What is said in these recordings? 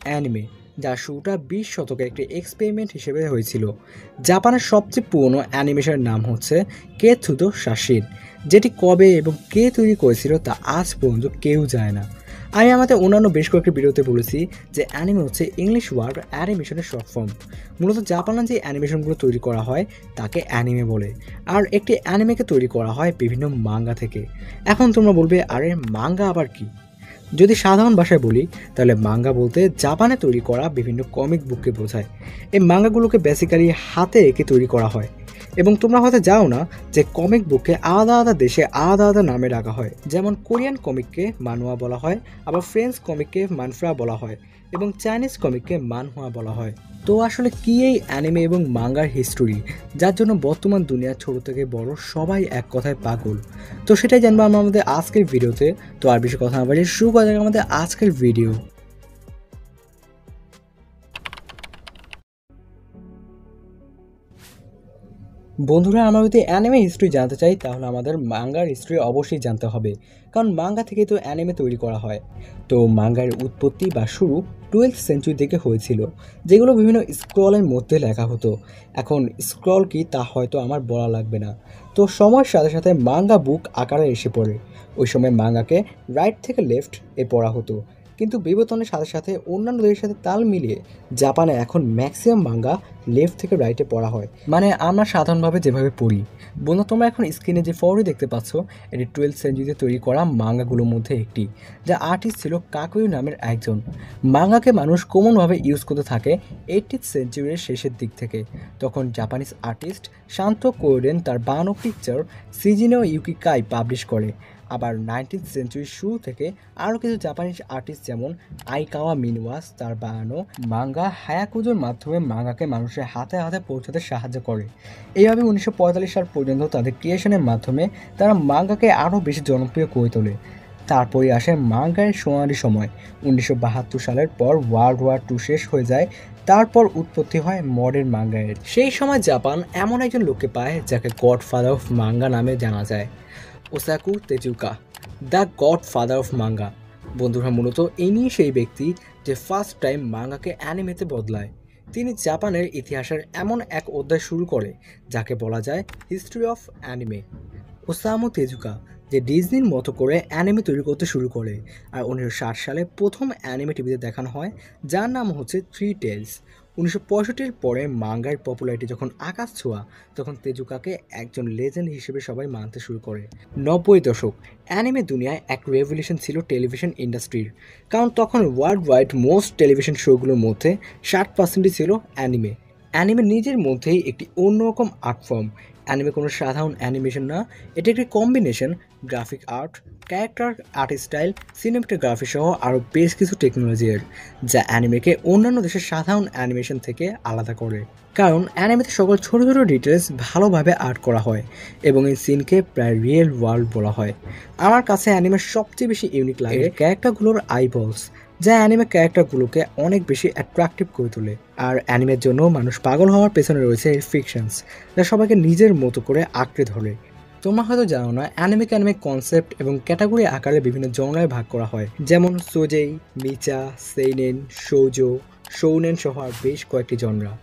Anime, যার শুরুটা 20 শতকের একটি এক্সপেরিমেন্ট হিসেবে হয়েছিল। জাপানের সবচেয়ে পুরনো অ্যানিমেশনের নাম হচ্ছে কেথুদো শাসিন, যেটি কবে এবং কে তৈরি করেছিল তা আজ পর্যন্ত কেউ জানে না। আমি আমাদের অন্যান্য বেশ কয়েকটি ভিডিওতে বলেছি যে অ্যানিমে হচ্ছে ইংলিশ ওয়ার্ড অ্যানিমেশনের শর্ট ফর্ম। মূলত জাপানে যে অ্যানিমেশনগুলো তৈরি করা হয় তাকে অ্যানিমে বলে, আর একটি অ্যানিমেকে তৈরি করা হয় বিভিন্ন মাঙ্গা থেকে। এখন তোমরা বলবে, আরে মাঙ্গা আবার কি? যদি সাধারণ ভাষায় বলি তাহলে মাঙ্গা বলতে জাপানে তৈরি করা বিভিন্ন কমিক বুককে বোঝায়। এই মাঙ্গাগুলোকে বেসিক্যালি হাতে এঁকে তৈরি করা হয়, এবং তোমরা হয়তো যাও না যে কমিক বুককে আলাদা আলাদা দেশে আলাদা আলাদা নামে ডাকা হয়। যেমন কোরিয়ান কমিককে মানুয়া বলা হয়, আবার ফ্রেঞ্চ কমিককে মানফ্রা বলা হয়, এবং চাইনিজ কমিককে মানহুয়া বলা হয়। তো আসলে কি এই অ্যানিমে এবং মাঙ্গার হিস্টোরি, যার জন্য বর্তমান দুনিয়ার ছোট থেকে বড় সবাই এক কথায় পাগল? তো সেটাই জানবো আমরা আমাদের আজকের ভিডিওতে। তো আর বেশি কথা না বাড়িয়ে শুরু করা যাক আমাদের আজকের ভিডিও। বন্ধুরা, আমরা যদি অ্যানিমে হিস্ট্রি জানতে চাই তাহলে আমাদের মাঙ্গার হিস্ট্রি অবশ্যই জানতে হবে, কারণ মাঙ্গা থেকে তো অ্যানিমে তৈরি করা হয়। তো মাঙ্গার উৎপত্তি বা শুরু 12th সেঞ্চুরি থেকে হয়েছিল, যেগুলো বিভিন্ন স্ক্রলের মধ্যে লেখা হতো। এখন স্ক্রল কি তা হয়তো আমার বলা লাগবে না। তো সময়ের সাথে সাথে মাঙ্গা বুক আকারে এসে পড়ে। ওই সময় মাঙ্গাকে রাইট থেকে লেফট এ পড়া হতো, কিন্তু বিবর্তনের সাথে সাথে অন্যান্য দেশের সাথে তাল মিলিয়ে জাপানে এখন ম্যাক্সিমাম মাঙ্গা লেফট থেকে রাইটে পড়া হয়, মানে আমরা সাধারণভাবে যেভাবে পড়ি। বন্ধু, তোমরা এখন স্ক্রিনে যে ফটোটি দেখতে পাচ্ছ এটি 12th সেঞ্চুরিতে তৈরি করা মাঙ্গাগুলোর মধ্যে একটি, যা আর্টিস্ট ছিল কাকুয়ু নামের একজন। মাঙ্গাকে মানুষ কমনভাবে ইউজ করতে থাকে 18th সেঞ্চুরির শেষের দিক থেকে। তখন জাপানিজ আর্টিস্ট শান্ত কোয়েডেন তার বানানো পিকচার সিজিনো ইউকিকাই পাবলিশ করে। আবার 19th সেঞ্চুরির শুরু থেকে আরও কিছু জাপানিজ আর্টিস্ট যেমন আইকাওয়া মিনওয়াস তার বানানো মাঙ্গা হায়াকুজোর মাধ্যমে মাঙ্গাকে মানুষের হাতে হাতে পৌঁছাতে সাহায্য করে। এইভাবে 1945 সাল পর্যন্ত তাদের ক্রিয়েশনের মাধ্যমে তারা মাঙ্গাকে আরও বেশি জনপ্রিয় করে তোলে। তারপরে আসে মাঙ্গার সোনালি সময়। 1972 সালের পর ওয়ার্ল্ড ওয়ার 2 শেষ হয়ে যায়, তারপর উৎপত্তি হয় মডার্ন মাঙ্গায়ের। সেই সময় জাপান এমন একজন লোককে পায় যাকে গডফাদার অফ মাঙ্গা নামে জানা যায়, Osamu Tezuka, the godfather of manga. বন্ধুরা, মূলত ইনি সেই ব্যক্তি যে ফার্স্ট টাইম মাঙ্গাকে অ্যানিমেতে বদলায়। তিনি জাপানের ইতিহাসের এমন এক অধ্যায় শুরু করে যাকে বলা যায় হিস্ট্রি অফ অ্যানিমে। ওসামু তেজুকা যে ডিজনির মতো করে অ্যানিমে তৈরি করতে শুরু করে, আর 1960 সালে প্রথম অ্যানিমে টিভিতে দেখানো হয় যার নাম হচ্ছে থ্রি টেলস। 1965-এর পরে মাঙ্গার পপুলারিটি যখন আকাশ ছোঁয়া, তখন তেজুকাকে একজন লেজেন্ড হিসেবে সবাই মানতে শুরু করে। 90 দশক অ্যানিমে দুনিয়ায় এক রেভলিউশন ছিল টেলিভিশন ইন্ডাস্ট্রির, কারণ তখন ওয়ার্ল্ড ওয়াইড মোস্ট টেলিভিশন শোগুলোর মধ্যে 60% ছিল অ্যানিমে। অ্যানিমে নিজের মধ্যেই একটি অন্যরকম আর্ট ফর্ম। অ্যানিমে কোনো সাধারণ অ্যানিমেশন না, এটি একটি combination graphic art, character art style, cinematography সহ আরও বেশ কিছু টেকনোলজির, যা অ্যানিমেকে অন্যান্য দেশের সাধারণ অ্যানিমেশন থেকে আলাদা করে। কারণ অ্যানিমেতে সকল ছোটো ছোটো ডিটেলস ভালোভাবে আর্ট করা হয়, এবং এই সিনকে প্রায় রিয়েল ওয়ার্ল্ড বলা হয়। আমার কাছে অ্যানিমের সবচেয়ে বেশি ইউনিক লাগে ক্যারেক্টারগুলোর আইবলস, যা অ্যানিমে ক্যারেক্টারগুলোকে অনেক বেশি অ্যাট্রাকটিভ করে তোলে। আর অ্যানিমের জন্য মানুষ পাগল হওয়ার পেছনে রয়েছে এর ফিকশনস, যা সবাইকে নিজের মতো করে আঁকড়ে ধরে। তোমরা হয়তো জানো না, অ্যানিমে কনসেপ্ট এবং ক্যাটাগরি আকারে বিভিন্ন জনরায় ভাগ করা হয়, যেমন সোজেই, মিচা, সেইনেন, শৌজো, শৌনেন সহ আর বেশ কয়েকটি জনরা।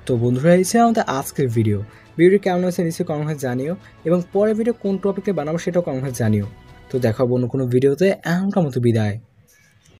তো বন্ধুরা, এই ছিল আমাদের আজকের ভিডিওটি কেমন হয়েছে নিশ্চয়ই কমেন্ট করে জানিও, এবং পরের ভিডিও কোন টপিকে বানাবো সেটাও কমেন্ট করে জানিও। তো দেখা হবো অন্য কোনো ভিডিওতে। এখনকার মতো বিদায়।